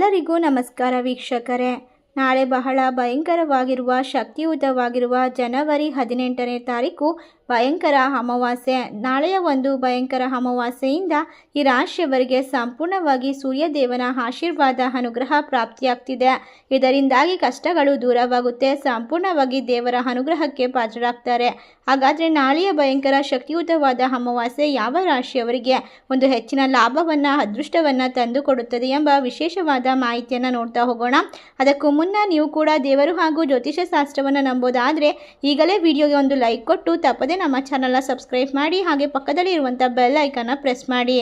ಎಲ್ಲರಿಗೂ ನಮಸ್ಕಾರ ವೀಕ್ಷಕರೇ. ನಾಳೆ ಬಹಳ ಭಯಂಕರವಾಗಿರುವ ಶಕ್ತಿಯುತವಾಗಿರುವ ಜನವರಿ 18ನೇ ತಾರೀಕು ಭಯಂಕರ ಅಮಾವಾಸ್ಯೆ. ನಾಳೆಯ ಒಂದು ಭಯಂಕರ ಅಮಾವಾಸ್ಯೆಯಿಂದ ಈ ರಾಶಿಯವರಿಗೆ ಸಂಪೂರ್ಣವಾಗಿ ಸೂರ್ಯದೇವನ ಆಶೀರ್ವಾದ ಅನುಗ್ರಹ ಪ್ರಾಪ್ತಿಯಾಗ್ತಿದೆ. ಇದರಿಂದಾಗಿ ಕಷ್ಟಗಳು ದೂರವಾಗುತ್ತೆ, ಸಂಪೂರ್ಣವಾಗಿ ದೇವರ ಅನುಗ್ರಹಕ್ಕೆ ಪಾತ್ರರಾಗ್ತಾರೆ. ಹಾಗಾದರೆ ನಾಳೆಯ ಭಯಂಕರ ಶಕ್ತಿಯುತವಾದ ಅಮಾವಾಸ್ಯೆ ಯಾವ ರಾಶಿಯವರಿಗೆ ಒಂದು ಹೆಚ್ಚಿನ ಲಾಭವನ್ನು ಅದೃಷ್ಟವನ್ನು ತಂದುಕೊಡುತ್ತದೆ ಎಂಬ ವಿಶೇಷವಾದ ಮಾಹಿತಿಯನ್ನು ನೋಡ್ತಾ ಹೋಗೋಣ. ಅದಕ್ಕೂ ಮುನ್ನ ನೀವು ಕೂಡ ದೇವರು ಹಾಗೂ ಜ್ಯೋತಿಷ ಶಾಸ್ತ್ರವನ್ನು ನಂಬೋದಾದರೆ ಈಗಲೇ ವಿಡಿಯೋಗೆ ಒಂದು ಲೈಕ್ ಕೊಟ್ಟು ತಪ್ಪದೆ ನಮ್ಮ ಚಾನಲ್ನ ಸಬ್ಸ್ಕ್ರೈಬ್ ಮಾಡಿ, ಹಾಗೆ ಪಕ್ಕದಲ್ಲಿ ಇರುವಂಥ ಬೆಲ್ ಐಕನ್ನ ಪ್ರೆಸ್ ಮಾಡಿ.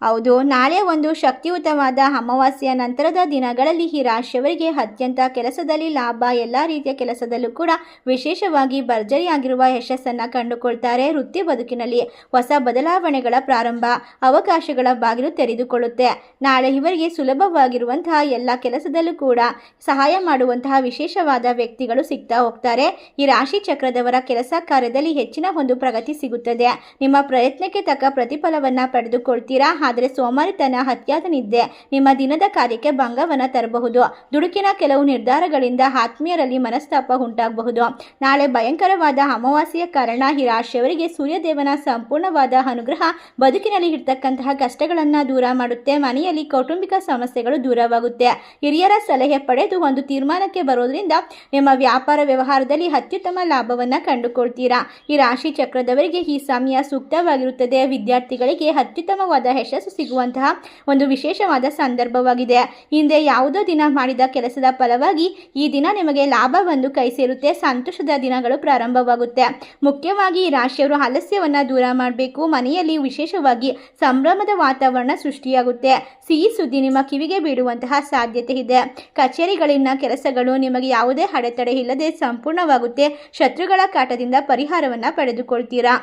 ಹೌದು, ನಾಳೆ ಒಂದು ಶಕ್ತಿಯುತವಾದ ಅಮಾವಾಸ್ಯೆಯ ನಂತರದ ದಿನಗಳಲ್ಲಿ ಈ ರಾಶಿಯವರಿಗೆ ಅತ್ಯಂತ ಕೆಲಸದಲ್ಲಿ ಲಾಭ, ಎಲ್ಲ ರೀತಿಯ ಕೆಲಸದಲ್ಲೂ ಕೂಡ ವಿಶೇಷವಾಗಿ ಭರ್ಜರಿಯಾಗಿರುವ ಯಶಸ್ಸನ್ನು ಕಂಡುಕೊಳ್ತಾರೆ. ವೃತ್ತಿ ಬದುಕಿನಲ್ಲಿ ಹೊಸ ಬದಲಾವಣೆಗಳ ಪ್ರಾರಂಭ, ಅವಕಾಶಗಳ ಬಾಗಿಲು ತೆರೆದುಕೊಳ್ಳುತ್ತೆ. ನಾಳೆ ಇವರಿಗೆ ಸುಲಭವಾಗಿರುವಂತಹ ಎಲ್ಲ ಕೆಲಸದಲ್ಲೂ ಕೂಡ ಸಹಾಯ ಮಾಡುವಂತಹ ವಿಶೇಷವಾದ ವ್ಯಕ್ತಿಗಳು ಸಿಗ್ತಾ ಹೋಗ್ತಾರೆ. ಈ ರಾಶಿ ಚಕ್ರದವರ ಕೆಲಸ ಕಾರ್ಯದಲ್ಲಿ ಹೆಚ್ಚಿನ ಒಂದು ಪ್ರಗತಿ ಸಿಗುತ್ತದೆ. ನಿಮ್ಮ ಪ್ರಯತ್ನಕ್ಕೆ ತಕ್ಕ ಪ್ರತಿಫಲವನ್ನು ಪಡೆದುಕೊಳ್ತೀರಾ. ಆದರೆ ಸೋಮಾರಿತನ, ಅತಿಯಾದ ನಿದ್ದೆ ನಿಮ್ಮ ದಿನದ ಕಾರ್ಯಕ್ಕೆ ಭಂಗವನ್ನು ತರಬಹುದು. ದುಡುಕಿನ ಕೆಲವು ನಿರ್ಧಾರಗಳಿಂದ ಆತ್ಮೀಯರಲ್ಲಿ ಮನಸ್ತಾಪ ಉಂಟಾಗಬಹುದು. ನಾಳೆ ಭಯಂಕರವಾದ ಅಮಾವಾಸ್ಯೆಯ ಕಾರಣ ಈ ರಾಶಿಯವರಿಗೆ ಸೂರ್ಯದೇವನ ಸಂಪೂರ್ಣವಾದ ಅನುಗ್ರಹ ಬದುಕಿನಲ್ಲಿ ಇರ್ತಕ್ಕಂತಹ ಕಷ್ಟಗಳನ್ನು ದೂರ ಮಾಡುತ್ತೆ. ಮನೆಯಲ್ಲಿ ಕೌಟುಂಬಿಕ ಸಮಸ್ಯೆಗಳು ದೂರವಾಗುತ್ತೆ. ಹಿರಿಯರ ಸಲಹೆ ಪಡೆದು ಒಂದು ತೀರ್ಮಾನಕ್ಕೆ ಬರೋದ್ರಿಂದ ನಿಮ್ಮ ವ್ಯಾಪಾರ ವ್ಯವಹಾರದಲ್ಲಿ ಅತ್ಯುತ್ತಮ ಲಾಭವನ್ನು ಕಂಡುಕೊಳ್ತೀರಾ. ಈ ರಾಶಿ ಚಕ್ರದವರಿಗೆ ಈ ಸಮಯ ಸೂಕ್ತವಾಗಿರುತ್ತದೆ. ವಿದ್ಯಾರ್ಥಿಗಳಿಗೆ ಅತ್ಯುತ್ತಮವಾದ ಯಶಸ್ಸು ಸಿಗುವಂತಹ ಒಂದು ವಿಶೇಷವಾದ ಸಂದರ್ಭವಾಗಿದೆ. ಹಿಂದೆ ಯಾವುದೋ ದಿನ ಮಾಡಿದ ಕೆಲಸದ ಫಲವಾಗಿ ಈ ದಿನ ನಿಮಗೆ ಲಾಭವನ್ನು ಕೈ ಸೇರುತ್ತೆ. ಸಂತೋಷದ ದಿನಗಳು ಪ್ರಾರಂಭವಾಗುತ್ತೆ. ಮುಖ್ಯವಾಗಿ ಈ ರಾಶಿಯವರು ಆಲಸ್ಯವನ್ನು ದೂರ ಮಾಡಬೇಕು. ಮನೆಯಲ್ಲಿ ವಿಶೇಷವಾಗಿ ಸಂಭ್ರಮದ ವಾತಾವರಣ ಸೃಷ್ಟಿಯಾಗುತ್ತೆ. ಸಿಹಿ ಸುದ್ದಿ ನಿಮ್ಮ ಕಿವಿಗೆ ಬೀಳುವಂತಹ ಸಾಧ್ಯತೆ ಇದೆ. ಕಚೇರಿಗಳಿನ ಕೆಲಸಗಳು ನಿಮಗೆ ಯಾವುದೇ ಅಡೆತಡೆ ಇಲ್ಲದೆ ಸಂಪೂರ್ಣವಾಗುತ್ತೆ. ಶತ್ರುಗಳ ಕಾಟದಿಂದ ಪರಿಹಾರವನ್ನು ಪಡೆದುಕೊಳ್ತೀರಾ.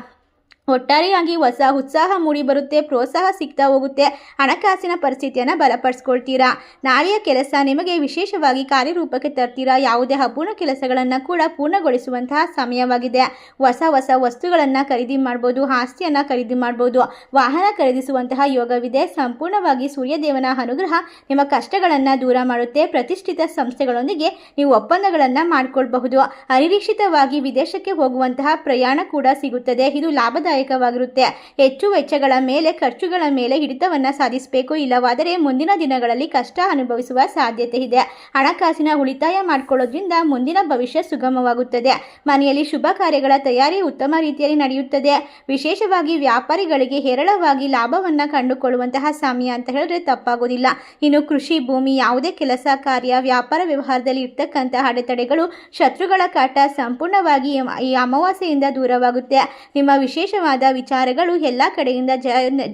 ಒಟ್ಟಾರೆಯಾಗಿ ಹೊಸ ಉತ್ಸಾಹ ಮೂಡಿ ಬರುತ್ತೆ. ಪ್ರೋತ್ಸಾಹ ಸಿಗ್ತಾ ಹೋಗುತ್ತೆ. ಹಣಕಾಸಿನ ಪರಿಸ್ಥಿತಿಯನ್ನು ಬಲಪಡಿಸ್ಕೊಳ್ತೀರಾ. ನಾಳೆಯ ಕೆಲಸ ನಿಮಗೆ ವಿಶೇಷವಾಗಿ ಕಾರ್ಯರೂಪಕ್ಕೆ ತರ್ತೀರಾ. ಯಾವುದೇ ಅಪೂರ್ಣ ಕೆಲಸಗಳನ್ನು ಕೂಡ ಪೂರ್ಣಗೊಳಿಸುವಂತಹ ಸಮಯವಾಗಿದೆ. ಹೊಸ ವಸ್ತುಗಳನ್ನು ಖರೀದಿ ಮಾಡ್ಬೋದು, ಆಸ್ತಿಯನ್ನು ಖರೀದಿ ಮಾಡ್ಬೋದು, ವಾಹನ ಖರೀದಿಸುವಂತಹ ಯೋಗವಿದೆ. ಸಂಪೂರ್ಣವಾಗಿ ಸೂರ್ಯದೇವನ ಅನುಗ್ರಹ ನಿಮ್ಮ ಕಷ್ಟಗಳನ್ನು ದೂರ ಮಾಡುತ್ತೆ. ಪ್ರತಿಷ್ಠಿತ ಸಂಸ್ಥೆಗಳೊಂದಿಗೆ ನೀವು ಒಪ್ಪಂದಗಳನ್ನು ಮಾಡಿಕೊಳ್ಬಹುದು. ಅನಿರೀಕ್ಷಿತವಾಗಿ ವಿದೇಶಕ್ಕೆ ಹೋಗುವಂತಹ ಪ್ರಯಾಣ ಕೂಡ ಸಿಗುತ್ತದೆ. ಇದು ಲಾಭದಾಯಕ ವಾಗಿರುತ್ತೆ. ಹೆಚ್ಚು ವೆಚ್ಚಗಳ ಮೇಲೆ, ಖರ್ಚುಗಳ ಮೇಲೆ ಹಿಡಿತವನ್ನು ಸಾಧಿಸಬೇಕು. ಇಲ್ಲವಾದರೆ ಮುಂದಿನ ದಿನಗಳಲ್ಲಿ ಕಷ್ಟ ಅನುಭವಿಸುವ ಸಾಧ್ಯತೆ ಇದೆ. ಹಣಕಾಸಿನ ಉಳಿತಾಯ ಮಾಡಿಕೊಳ್ಳೋದ್ರಿಂದ ಮುಂದಿನ ಭವಿಷ್ಯ ಸುಗಮವಾಗುತ್ತದೆ. ಮನೆಯಲ್ಲಿ ಶುಭ ಕಾರ್ಯಗಳ ತಯಾರಿ ಉತ್ತಮ ರೀತಿಯಲ್ಲಿ ನಡೆಯುತ್ತದೆ. ವಿಶೇಷವಾಗಿ ವ್ಯಾಪಾರಿಗಳಿಗೆ ಹೇರಳವಾಗಿ ಲಾಭವನ್ನು ಕಂಡುಕೊಳ್ಳುವಂತಹ ಸಮಯ ಅಂತ ಹೇಳಿದ್ರೆ ತಪ್ಪಾಗೋದಿಲ್ಲ. ಇನ್ನು ಕೃಷಿ, ಭೂಮಿ, ಯಾವುದೇ ಕೆಲಸ ಕಾರ್ಯ, ವ್ಯಾಪಾರ ವ್ಯವಹಾರದಲ್ಲಿ ಇರ್ತಕ್ಕಂತಹ ಅಡೆತಡೆಗಳು, ಶತ್ರುಗಳ ಕಾಟ ಸಂಪೂರ್ಣವಾಗಿ ಈ ಅಮಾವಾಸ್ಯೆಯಿಂದ ದೂರವಾಗುತ್ತೆ. ನಿಮ್ಮ ವಿಶೇಷವಾದ ವಿಚಾರಗಳು ಎಲ್ಲ ಕಡೆಯಿಂದ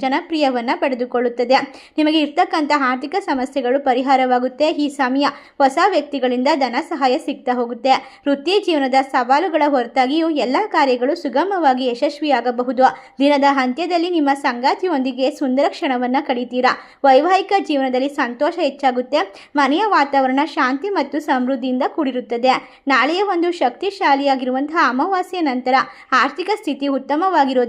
ಜನಪ್ರಿಯವನ್ನು ಪಡೆದುಕೊಳ್ಳುತ್ತದೆ. ನಿಮಗೆ ಇರ್ತಕ್ಕಂಥ ಆರ್ಥಿಕ ಸಮಸ್ಯೆಗಳು ಪರಿಹಾರವಾಗುತ್ತೆ. ಈ ಸಮಯ ಹೊಸ ವ್ಯಕ್ತಿಗಳಿಂದ ಧನ ಸಹಾಯ ಸಿಗ್ತಾ ಹೋಗುತ್ತೆ. ವೃತ್ತಿ ಜೀವನದ ಸವಾಲುಗಳ ಹೊರತಾಗಿಯೂ ಎಲ್ಲ ಕಾರ್ಯಗಳು ಸುಗಮವಾಗಿ ಯಶಸ್ವಿಯಾಗಬಹುದು. ದಿನದ ಅಂತ್ಯದಲ್ಲಿ ನಿಮ್ಮ ಸಂಗಾತಿಯೊಂದಿಗೆ ಸುಂದರ ಕ್ಷಣವನ್ನು ಕಳೀತೀರಾ. ವೈವಾಹಿಕ ಜೀವನದಲ್ಲಿ ಸಂತೋಷ ಹೆಚ್ಚಾಗುತ್ತೆ. ಮನೆಯ ವಾತಾವರಣ ಶಾಂತಿ ಮತ್ತು ಸಮೃದ್ಧಿಯಿಂದ ಕೂಡಿರುತ್ತದೆ. ನಾಳೆಯ ಒಂದು ಶಕ್ತಿಶಾಲಿಯಾಗಿರುವಂತಹ ಅಮಾವಾಸ್ಯೆ ನಂತರ ಆರ್ಥಿಕ ಸ್ಥಿತಿ ಉತ್ತಮವಾಗಿರೋದ್ರಿಂದ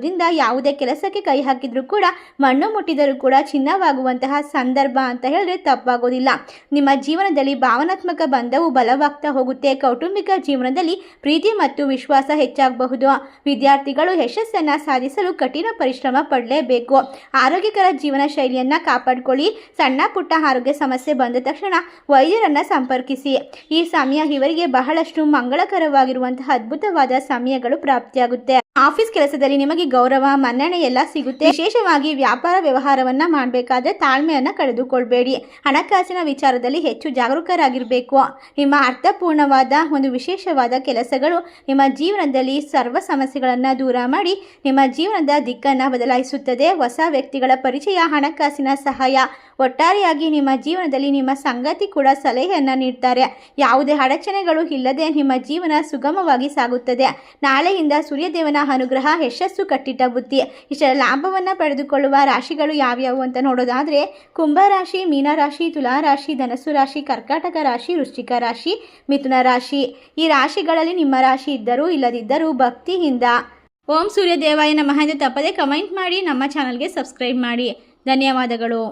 ಯಾವುದೇ ಕೆಲಸಕ್ಕೆ ಕೈ ಹಾಕಿದ್ರೂ ಕೂಡ ಮಣ್ಣು ಮುಟ್ಟಿದರೂ ಕೂಡ ಚಿನ್ನವಾಗುವಂತಹ ಸಂದರ್ಭ ಅಂತ ಹೇಳಿದ್ರೆ ತಪ್ಪಾಗೋದಿಲ್ಲ. ನಿಮ್ಮ ಜೀವನದಲ್ಲಿ ಭಾವನಾತ್ಮಕ ಬಂಧವು ಬಲವಾಗ್ತಾ ಹೋಗುತ್ತೆ. ಕೌಟುಂಬಿಕ ಜೀವನದಲ್ಲಿ ಪ್ರೀತಿ ಮತ್ತು ವಿಶ್ವಾಸ ಹೆಚ್ಚಾಗಬಹುದು. ವಿದ್ಯಾರ್ಥಿಗಳು ಯಶಸ್ಸನ್ನು ಸಾಧಿಸಲು ಕಠಿಣ ಪರಿಶ್ರಮ ಪಡಲೇಬೇಕು. ಆರೋಗ್ಯಕರ ಜೀವನ ಶೈಲಿಯನ್ನು ಕಾಪಾಡಿಕೊಳ್ಳಿ. ಸಣ್ಣ ಪುಟ್ಟ ಆರೋಗ್ಯ ಸಮಸ್ಯೆ ಬಂದ ತಕ್ಷಣ ವೈದ್ಯರನ್ನು ಸಂಪರ್ಕಿಸಿ. ಈ ಸಮಯ ಇವರಿಗೆ ಬಹಳಷ್ಟು ಮಂಗಳಕರವಾಗಿರುವಂತಹ ಅದ್ಭುತವಾದ ಸಮಯಗಳು ಪ್ರಾಪ್ತಿಯಾಗುತ್ತೆ. ಆಫೀಸ್ ಕೆಲಸದಲ್ಲಿ ನಿಮಗೆ ಗೌರವ, ಮನ್ನಣೆ ಎಲ್ಲ ಸಿಗುತ್ತೆ. ವಿಶೇಷವಾಗಿ ವ್ಯಾಪಾರ ವ್ಯವಹಾರವನ್ನು ಮಾಡಬೇಕಾದ್ರೆ ತಾಳ್ಮೆಯನ್ನು ಕಳೆದುಕೊಳ್ಬೇಡಿ. ಹಣಕಾಸಿನ ವಿಚಾರದಲ್ಲಿ ಹೆಚ್ಚು ಜಾಗರೂಕರಾಗಿರಬೇಕು. ನಿಮ್ಮ ಅರ್ಥಪೂರ್ಣವಾದ ಒಂದು ವಿಶೇಷವಾದ ಕೆಲಸಗಳು ನಿಮ್ಮ ಜೀವನದಲ್ಲಿ ಸರ್ವ ಸಮಸ್ಯೆಗಳನ್ನು ದೂರ ಮಾಡಿ ನಿಮ್ಮ ಜೀವನದ ದಿಕ್ಕನ್ನು ಬದಲಾಯಿಸುತ್ತದೆ. ಹೊಸ ವ್ಯಕ್ತಿಗಳ ಪರಿಚಯ, ಹಣಕಾಸಿನ ಸಹಾಯ, ಒಟ್ಟಾರೆಯಾಗಿ ನಿಮ್ಮ ಜೀವನದಲ್ಲಿ ನಿಮ್ಮ ಸಂಗಾತಿ ಕೂಡ ಸಲಹೆಯನ್ನು ನೀಡ್ತಾರೆ. ಯಾವುದೇ ಅಡಚಣೆಗಳು ಇಲ್ಲದೆ ನಿಮ್ಮ ಜೀವನ ಸುಗಮವಾಗಿ ಸಾಗುತ್ತದೆ. ನಾಳೆಯಿಂದ ಸೂರ್ಯದೇವನ ಅನುಗ್ರಹ, ಯಶಸ್ಸು, ಕಟ್ಟಿಟ್ಟ ಬುತ್ತಿ, ಇಷ್ಟರ ಲಾಭವನ್ನು ಪಡೆದುಕೊಳ್ಳುವ ರಾಶಿಗಳು ಯಾವ್ಯಾವು ಅಂತ ನೋಡೋದಾದರೆ ಕುಂಭರಾಶಿ, ಮೀನರಾಶಿ, ತುಲಾರಾಶಿ, ಧನಸ್ಸು ರಾಶಿ, ಕರ್ಕಾಟಕ ರಾಶಿ, ವೃಶ್ಚಿಕ ರಾಶಿ, ಮಿಥುನ ರಾಶಿ. ಈ ರಾಶಿಗಳಲ್ಲಿ ನಿಮ್ಮ ರಾಶಿ ಇದ್ದರೂ ಇಲ್ಲದಿದ್ದರೂ ಭಕ್ತಿಯಿಂದ ಓಂ ಸೂರ್ಯದೇವಾಯ ನಮಃ ಎಂದು ತಪ್ಪದೆ ಕಮೆಂಟ್ ಮಾಡಿ ನಮ್ಮ ಚಾನಲ್ಗೆ ಸಬ್ಸ್ಕ್ರೈಬ್ ಮಾಡಿ. ಧನ್ಯವಾದಗಳು.